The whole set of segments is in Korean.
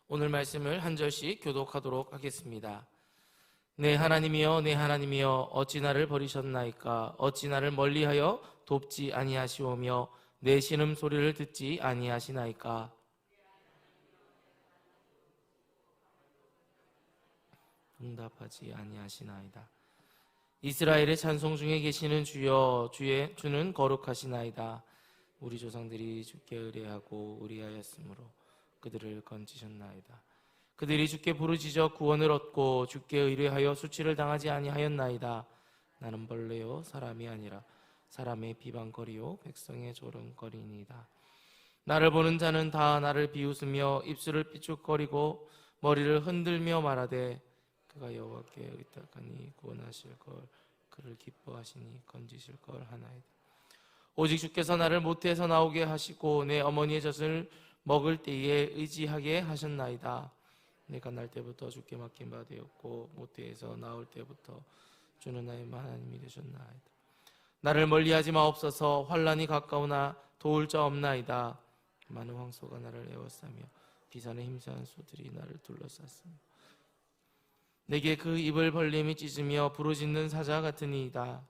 오늘 말씀을 한 절씩 교독하도록 하겠습니다. 내 하나님이여 내 하나님이여 어찌 나를 버리셨나이까. 어찌 나를 멀리하여 돕지 아니하시오며 내 신음소리를 듣지 아니하시나이까. 응답하지 아니하시나이다. 이스라엘의 찬송 중에 계시는 주여, 주는 거룩하시나이다. 우리 조상들이 주께 의뢰하고 의뢰하였으므로 그들을 건지셨나이다. 그들이 주께 부르짖어 구원을 얻고 주께 의뢰하여 수치를 당하지 아니하였나이다. 나는 벌레요 사람이 아니라 사람의 비방거리요 백성의 조롱거리니이다. 나를 보는 자는 다 나를 비웃으며 입술을 삐죽거리고 머리를 흔들며 말하되 그가 여호와께 의탁하니 구원하실 걸, 그를 기뻐하시니 건지실 걸 하나이다. 오직 주께서 나를 모태에서 나오게 하시고 내 어머니의 젖을 먹을 때에 의지하게 하셨나이다. 내가 날 때부터 주께 맡긴 바 되었고 모태에서 나올 때부터 주는 나의 하나님이 되셨나이다. 나를 멀리하지 마옵소서. 환난이 가까우나 도울 자 없나이다. 많은 황소가 나를 에워싸며 비산의 힘세한 소들이 나를 둘러쌌으며 내게 그 입을 벌림이 찢으며 부르짖는 사자 같으니이다.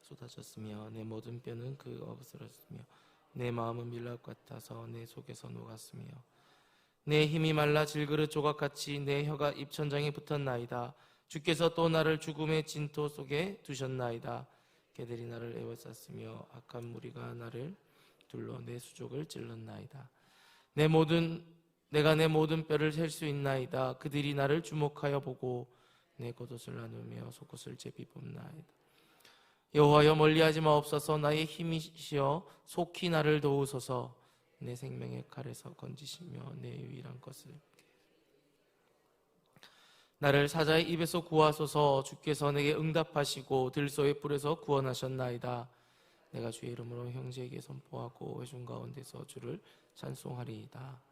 쏟아졌으며 내 모든 뼈는 그 없어졌으며 내 마음은 밀랍 같아서 내 속에서 녹았으며 내 힘이 말라 질그릇 조각같이 내 혀가 입천장에 붙었나이다. 주께서 또 나를 죽음의 진토 속에 두셨나이다. 개들이 나를 에워쌌으며 악한 무리가 나를 둘러 내 수족을 찔렀나이다. 내가 내 모든 뼈를 셀 수 있나이다. 그들이 나를 주목하여 보고 내 겉옷을 나누며 속옷을 제비 뽑나이다. 여호와여 멀리하지 마옵소서. 나의 힘이시여 속히 나를 도우소서. 내 생명의 칼에서 건지시며 내 유일한 것을 나를 사자의 입에서 구하소서. 주께서 내게 응답하시고 들소의 뿔에서 구원하셨나이다. 내가 주의 이름으로 형제에게 선포하고 회중 가운데서 주를 찬송하리이다.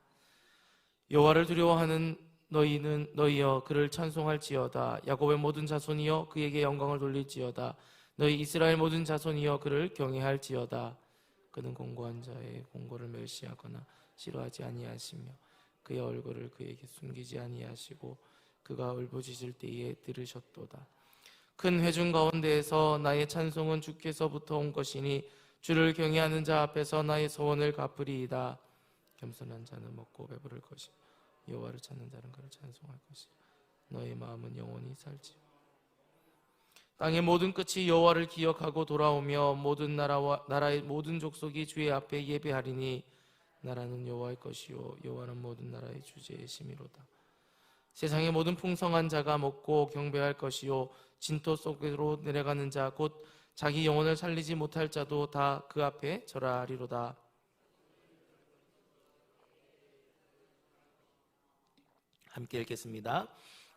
여호와를 두려워하는 너희여 그를 찬송할지어다. 야곱의 모든 자손이여 그에게 영광을 돌릴지어다. 너희 이스라엘 모든 자손이여 그를 경외할지어다. 그는 공고한 자의 공고를 멸시하거나 싫어하지 아니하시며 그의 얼굴을 그에게 숨기지 아니하시고 그가 울부짖을 때에 들으셨도다. 큰 회중 가운데에서 나의 찬송은 주께서부터 온 것이니 주를 경외하는 자 앞에서 나의 소원을 갚으리이다. 겸손한 자는 먹고 배부를 것이요 여호와를 찾는 자는 그를 찬송할 것이요 너의 마음은 영원히 살지요. 땅의 모든 끝이 여호와를 기억하고 돌아오며 모든 나라의 모든 족속이 주의 앞에 예배하리니 나라는 여호와의 것이요 여호와는 모든 나라의 주제의 심이로다. 세상의 모든 풍성한 자가 먹고 경배할 것이요 진토 속으로 내려가는 자 곧 자기 영혼을 살리지 못할 자도 다 그 앞에 절하리로다. 함께 읽겠습니다.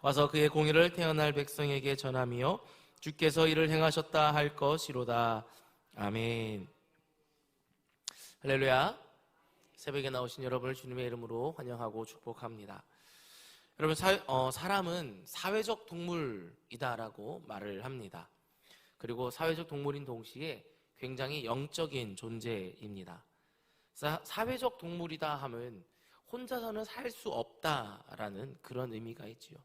와서 그의 공의를 태어날 백성에게 전하며 주께서 이를 행하셨다 할 것이로다. 아멘. 할렐루야. 새벽에 나오신 여러분을 주님의 이름으로 환영하고 축복합니다. 여러분, 사람은 사회적 동물이다라고 말을 합니다. 그리고 사회적 동물인 동시에 굉장히 영적인 존재입니다. 사회적 동물이다 하면 혼자서는 살 수 없다라는 그런 의미가 있지요.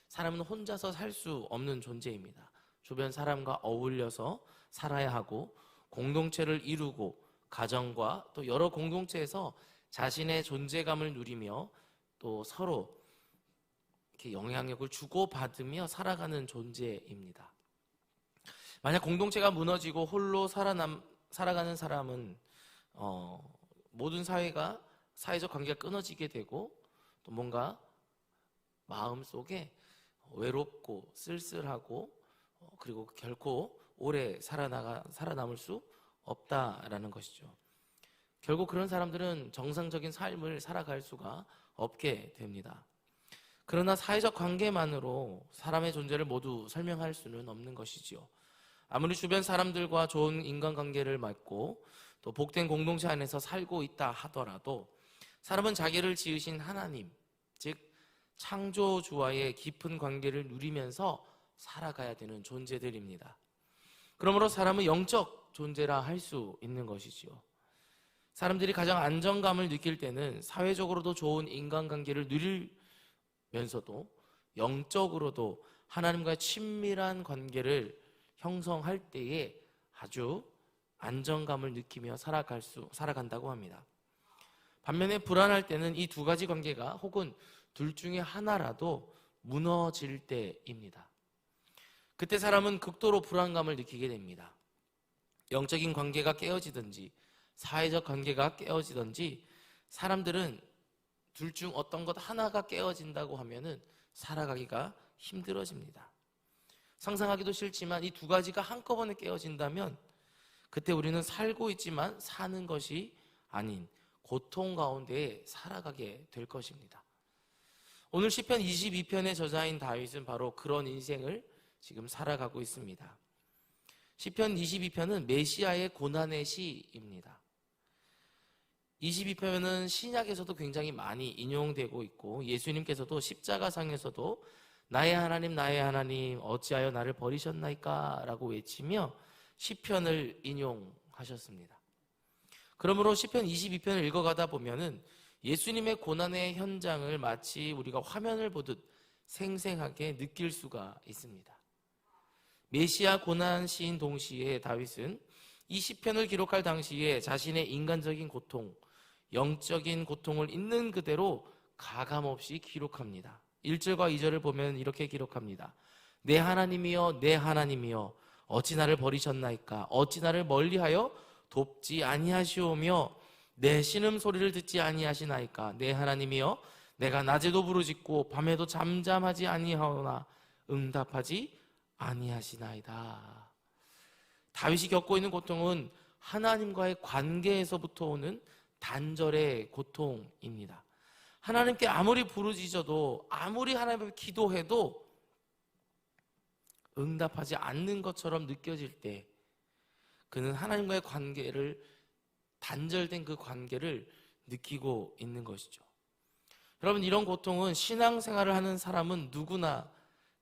사람은 혼자서 살 수 없는 존재입니다. 주변 사람과 어울려서 살아야 하고 공동체를 이루고 가정과 또 여러 공동체에서 자신의 존재감을 누리며 또 서로 이렇게 영향력을 주고받으며 살아가는 존재입니다. 만약 공동체가 무너지고 홀로 살아가는 사람은 모든 사회적 관계가 끊어지게 되고 또 뭔가 마음속에 외롭고 쓸쓸하고 그리고 결코 오래 살아남을 수 없다라는 것이죠. 결국 그런 사람들은 정상적인 삶을 살아갈 수가 없게 됩니다. 그러나 사회적 관계만으로 사람의 존재를 모두 설명할 수는 없는 것이지요. 아무리 주변 사람들과 좋은 인간관계를 맺고 또 복된 공동체 안에서 살고 있다 하더라도 사람은 자기를 지으신 하나님, 즉 창조주와의 깊은 관계를 누리면서 살아가야 되는 존재들입니다. 그러므로 사람은 영적 존재라 할 수 있는 것이지요. 사람들이 가장 안정감을 느낄 때는 사회적으로도 좋은 인간관계를 누리면서도 영적으로도 하나님과의 친밀한 관계를 형성할 때에 아주 안정감을 느끼며 살아간다고 합니다. 반면에 불안할 때는 이 두 가지 관계가 혹은 둘 중에 하나라도 무너질 때입니다. 그때 사람은 극도로 불안감을 느끼게 됩니다. 영적인 관계가 깨어지든지 사회적 관계가 깨어지든지 사람들은 둘 중 어떤 것 하나가 깨어진다고 하면은 살아가기가 힘들어집니다. 상상하기도 싫지만 이 두 가지가 한꺼번에 깨어진다면 그때 우리는 살고 있지만 사는 것이 아닌 고통 가운데 살아가게 될 것입니다. 오늘 시편 22편의 저자인 다윗은 바로 그런 인생을 지금 살아가고 있습니다. 시편 22편은 메시아의 고난의 시입니다. 22편은 신약에서도 굉장히 많이 인용되고 있고 예수님께서도 십자가상에서도 나의 하나님 어찌하여 나를 버리셨나이까 라고 외치며 시편을 인용하셨습니다. 그러므로 시편 22편을 읽어가다 보면은 예수님의 고난의 현장을 마치 우리가 화면을 보듯 생생하게 느낄 수가 있습니다. 메시아 고난 시인 동시에 다윗은 이 시편을 기록할 당시에 자신의 인간적인 고통, 영적인 고통을 있는 그대로 가감없이 기록합니다. 1절과 2절을 보면 이렇게 기록합니다. 내 하나님이여 내 하나님이여 어찌 나를 버리셨나이까 어찌 나를 멀리하여 돕지 아니하시오며 내 신음소리를 듣지 아니하시나이까 내 하나님이여 내가 낮에도 부르짖고 밤에도 잠잠하지 아니하오나 응답하지 아니하시나이다. 다윗이 겪고 있는 고통은 하나님과의 관계에서부터 오는 단절의 고통입니다. 하나님께 아무리 부르짖어도 아무리 하나님께 기도해도 응답하지 않는 것처럼 느껴질 때 그는 하나님과의 관계를 단절된 그 관계를 느끼고 있는 것이죠. 여러분, 이런 고통은 신앙생활을 하는 사람은 누구나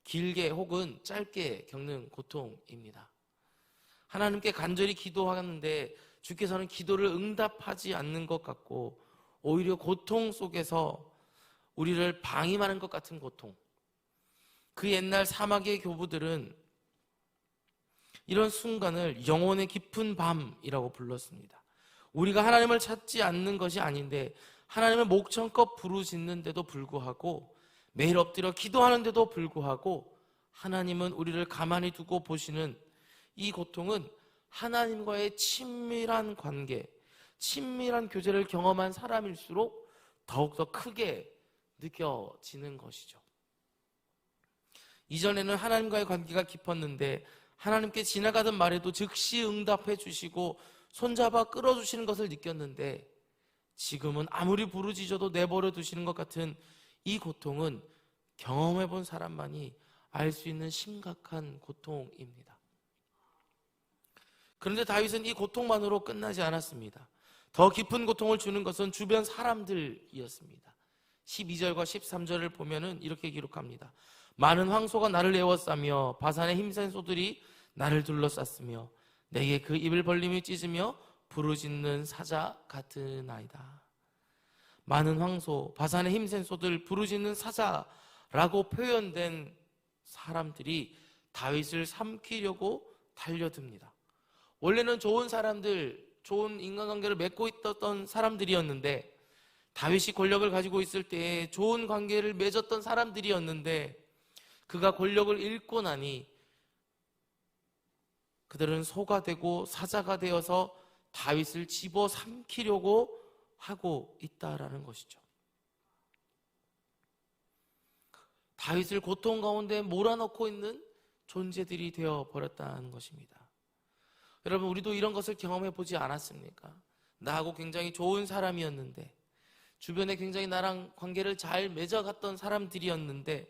길게 혹은 짧게 겪는 고통입니다. 하나님께 간절히 기도하는데 주께서는 기도를 응답하지 않는 것 같고 오히려 고통 속에서 우리를 방임하는 것 같은 고통. 그 옛날 사마귀의 교부들은 이런 순간을 영혼의 깊은 밤이라고 불렀습니다. 우리가 하나님을 찾지 않는 것이 아닌데 하나님을 목청껏 부르짖는데도 불구하고 매일 엎드려 기도하는데도 불구하고 하나님은 우리를 가만히 두고 보시는 이 고통은 하나님과의 친밀한 관계, 친밀한 교제를 경험한 사람일수록 더욱더 크게 느껴지는 것이죠. 이전에는 하나님과의 관계가 깊었는데 하나님께 지나가던 말에도 즉시 응답해 주시고 손잡아 끌어주시는 것을 느꼈는데 지금은 아무리 부르짖어도 내버려 두시는 것 같은 이 고통은 경험해 본 사람만이 알 수 있는 심각한 고통입니다. 그런데 다윗은 이 고통만으로 끝나지 않았습니다. 더 깊은 고통을 주는 것은 주변 사람들이었습니다. 12절과 13절을 보면은 이렇게 기록합니다. 많은 황소가 나를 에워싸며 바산의 힘센 소들이 나를 둘러쌌으며 내게 그 입을 벌림이 찢으며 부르짖는 사자 같으나이다. 많은 황소, 바산의 힘센 소들, 부르짖는 사자라고 표현된 사람들이 다윗을 삼키려고 달려듭니다. 원래는 좋은 사람들, 좋은 인간관계를 맺고 있었던 사람들이었는데 다윗이 권력을 가지고 있을 때에 좋은 관계를 맺었던 사람들이었는데 그가 권력을 잃고 나니 그들은 소가 되고 사자가 되어서 다윗을 집어삼키려고 하고 있다라는 것이죠. 다윗을 고통 가운데 몰아넣고 있는 존재들이 되어버렸다는 것입니다. 여러분, 우리도 이런 것을 경험해 보지 않았습니까? 나하고 굉장히 좋은 사람이었는데 주변에 굉장히 나랑 관계를 잘 맺어갔던 사람들이었는데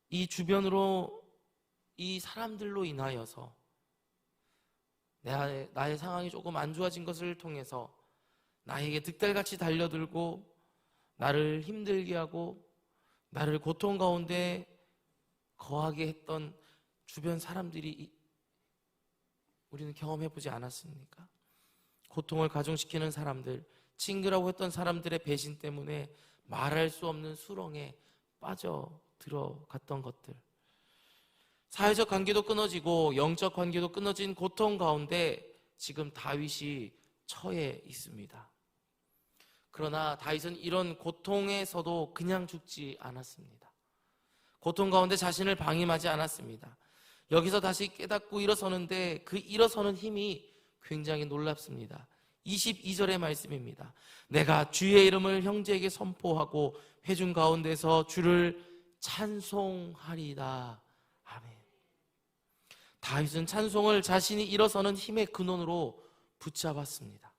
이 주변으로 이 사람들로 인하여서 나의 상황이 조금 안 좋아진 것을 통해서 나에게 득달같이 달려들고 나를 힘들게 하고 나를 고통 가운데 거하게 했던 주변 사람들이 우리는 경험해보지 않았습니까? 고통을 가중시키는 사람들, 친구라고 했던 사람들의 배신 때문에 말할 수 없는 수렁에 빠져 들어갔던 것들, 사회적 관계도 끊어지고 영적 관계도 끊어진 고통 가운데 지금 다윗이 처해 있습니다. 그러나 다윗은 이런 고통에서도 그냥 죽지 않았습니다. 고통 가운데 자신을 방임하지 않았습니다. 여기서 다시 깨닫고 일어서는데 그 일어서는 힘이 굉장히 놀랍습니다. 22절의 말씀입니다. 내가 주의 이름을 형제에게 선포하고 회중 가운데서 주를 찬송하리다. 아멘. 다윗은 찬송을 자신이 일어서는 힘의 근원으로 붙잡았습니다.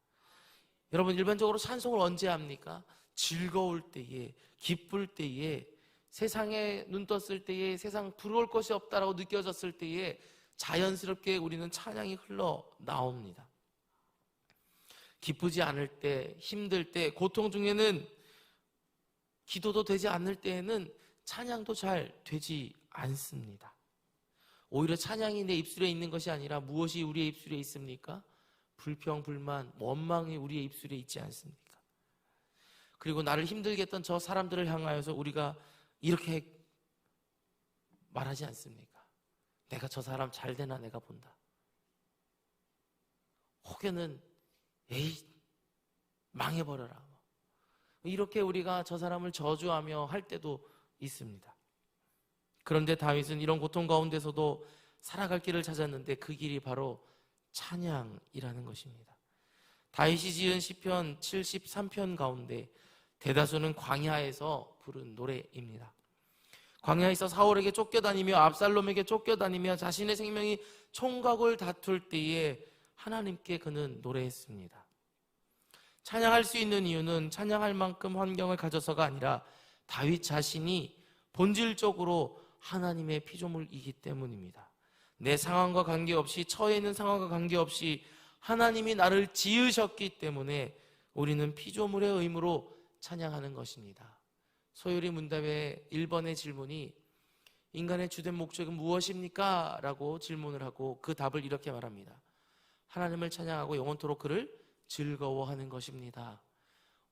여러분, 일반적으로 찬송을 언제 합니까? 즐거울 때에, 기쁠 때에, 세상에 눈 떴을 때에, 세상 부러울 것이 없다라고 느껴졌을 때에 자연스럽게 우리는 찬양이 흘러나옵니다. 기쁘지 않을 때, 힘들 때, 고통 중에는, 기도도 되지 않을 때에는 찬양도 잘 되지 않습니다. 오히려 찬양이 내 입술에 있는 것이 아니라 무엇이 우리의 입술에 있습니까? 불평, 불만, 원망이 우리의 입술에 있지 않습니까? 그리고 나를 힘들게 했던 저 사람들을 향하여서 우리가 이렇게 말하지 않습니까? 내가 저 사람 잘 되나 내가 본다. 혹여는 에이 망해버려라, 이렇게 우리가 저 사람을 저주하며 할 때도 있습니다. 그런데 다윗은 이런 고통 가운데서도 살아갈 길을 찾았는데 그 길이 바로 찬양이라는 것입니다. 다윗이 지은 시편 73편 가운데 대다수는 광야에서 부른 노래입니다. 광야에서 사울에게 쫓겨다니며 압살롬에게 쫓겨다니며 자신의 생명이 총각을 다툴 때에 하나님께 그는 노래했습니다. 찬양할 수 있는 이유는 찬양할 만큼 환경을 가져서가 아니라 다윗 자신이 본질적으로 하나님의 피조물이기 때문입니다. 내 상황과 관계없이, 처해 있는 상황과 관계없이 하나님이 나를 지으셨기 때문에 우리는 피조물의 의무로 찬양하는 것입니다. 소요리 문답의 1번의 질문이 인간의 주된 목적은 무엇입니까? 라고 질문을 하고 그 답을 이렇게 말합니다. 하나님을 찬양하고 영원토록 그를 즐거워하는 것입니다.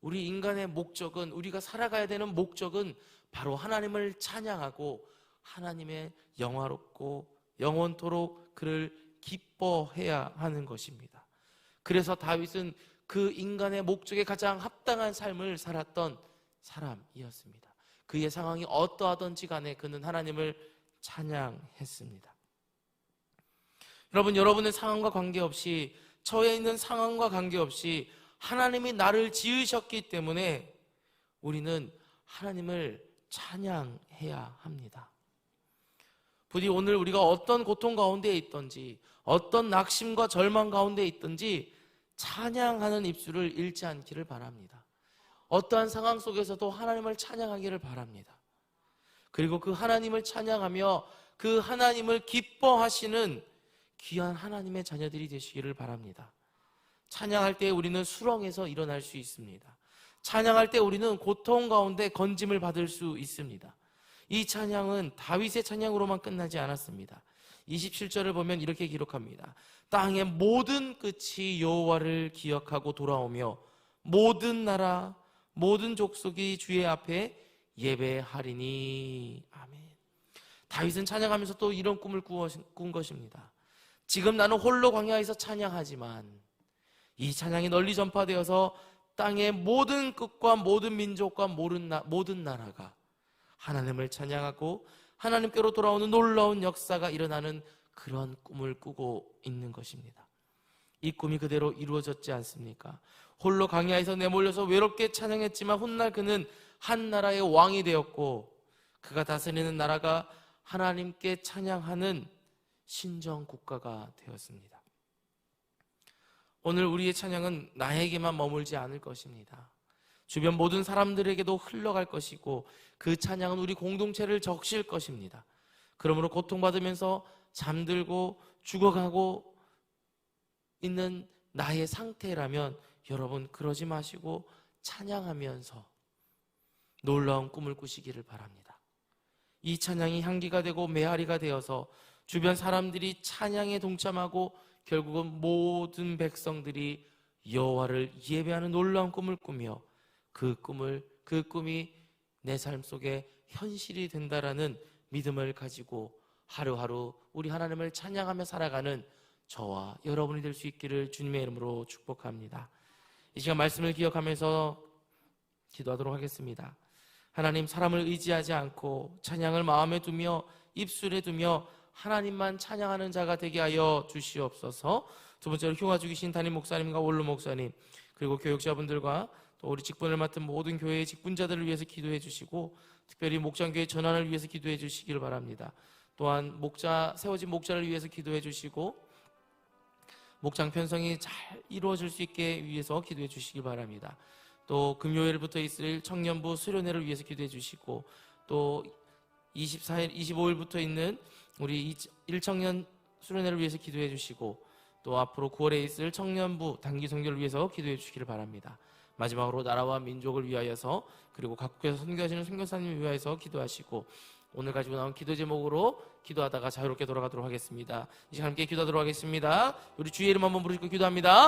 우리 인간의 목적은, 우리가 살아가야 되는 목적은 바로 하나님을 찬양하고 하나님의 영화롭고 영원토록 그를 기뻐해야 하는 것입니다. 그래서 다윗은 그 인간의 목적에 가장 합당한 삶을 살았던 사람이었습니다. 그의 상황이 어떠하든지 간에 그는 하나님을 찬양했습니다. 여러분, 여러분의 상황과 관계없이, 처해 있는 상황과 관계없이 하나님이 나를 지으셨기 때문에 우리는 하나님을 찬양해야 합니다. 부디 오늘 우리가 어떤 고통 가운데 있든지, 어떤 낙심과 절망 가운데 있든지 찬양하는 입술을 잃지 않기를 바랍니다. 어떠한 상황 속에서도 하나님을 찬양하기를 바랍니다. 그리고 그 하나님을 찬양하며 그 하나님을 기뻐하시는 귀한 하나님의 자녀들이 되시기를 바랍니다. 찬양할 때 우리는 수렁에서 일어날 수 있습니다. 찬양할 때 우리는 고통 가운데 건짐을 받을 수 있습니다. 이 찬양은 다윗의 찬양으로만 끝나지 않았습니다. 27절을 보면 이렇게 기록합니다. 땅의 모든 끝이 여호와를 기억하고 돌아오며 모든 나라, 모든 족속이 주의 앞에 예배하리니. 아멘. 다윗은 찬양하면서 또 이런 꿈을 꾼 것입니다. 지금 나는 홀로 광야에서 찬양하지만 이 찬양이 널리 전파되어서 땅의 모든 끝과 모든 민족과 모든 나라가 하나님을 찬양하고 하나님께로 돌아오는 놀라운 역사가 일어나는 그런 꿈을 꾸고 있는 것입니다. 이 꿈이 그대로 이루어졌지 않습니까? 홀로 광야에서 내몰려서 외롭게 찬양했지만 훗날 그는 한 나라의 왕이 되었고 그가 다스리는 나라가 하나님께 찬양하는 신정 국가가 되었습니다. 오늘 우리의 찬양은 나에게만 머물지 않을 것입니다. 주변 모든 사람들에게도 흘러갈 것이고 그 찬양은 우리 공동체를 적실 것입니다. 그러므로 고통받으면서 잠들고 죽어가고 있는 나의 상태라면 여러분 그러지 마시고 찬양하면서 놀라운 꿈을 꾸시기를 바랍니다. 이 찬양이 향기가 되고 메아리가 되어서 주변 사람들이 찬양에 동참하고 결국은 모든 백성들이 여호와를 예배하는 놀라운 꿈을 꾸며 그 꿈이 내 삶 속에 현실이 된다라는 믿음을 가지고 하루하루 우리 하나님을 찬양하며 살아가는 저와 여러분이 될 수 있기를 주님의 이름으로 축복합니다. 이 시간 말씀을 기억하면서 기도하도록 하겠습니다. 하나님, 사람을 의지하지 않고 찬양을 마음에 두며 입술에 두며 하나님만 찬양하는 자가 되게 하여 주시옵소서. 두 번째로 흉화주기신 담임 목사님과 원로 목사님, 그리고 교육자분들과 또 우리 직분을 맡은 모든 교회의 직분자들을 위해서 기도해 주시고, 특별히 목장교회 전환을 위해서 기도해 주시기를 바랍니다. 또한 세워진 목자를 위해서 기도해 주시고, 목장 편성이 잘 이루어질 수 있게 위해서 기도해 주시기 바랍니다. 또 금요일부터 있을 청년부 수련회를 위해서 기도해 주시고, 또 24일, 25일부터 있는 우리 1청년 수련회를 위해서 기도해 주시고, 또 앞으로 9월에 있을 청년부 단기 선교를 위해서 기도해 주시기를 바랍니다. 마지막으로 나라와 민족을 위하여서, 그리고 각국에서 선교하시는 선교사님을 위하여서 기도하시고, 오늘 가지고 나온 기도 제목으로 기도하다가 자유롭게 돌아가도록 하겠습니다. 이 시간 함께 기도하도록 하겠습니다. 우리 주의 이름 한번 부르시고 기도합니다.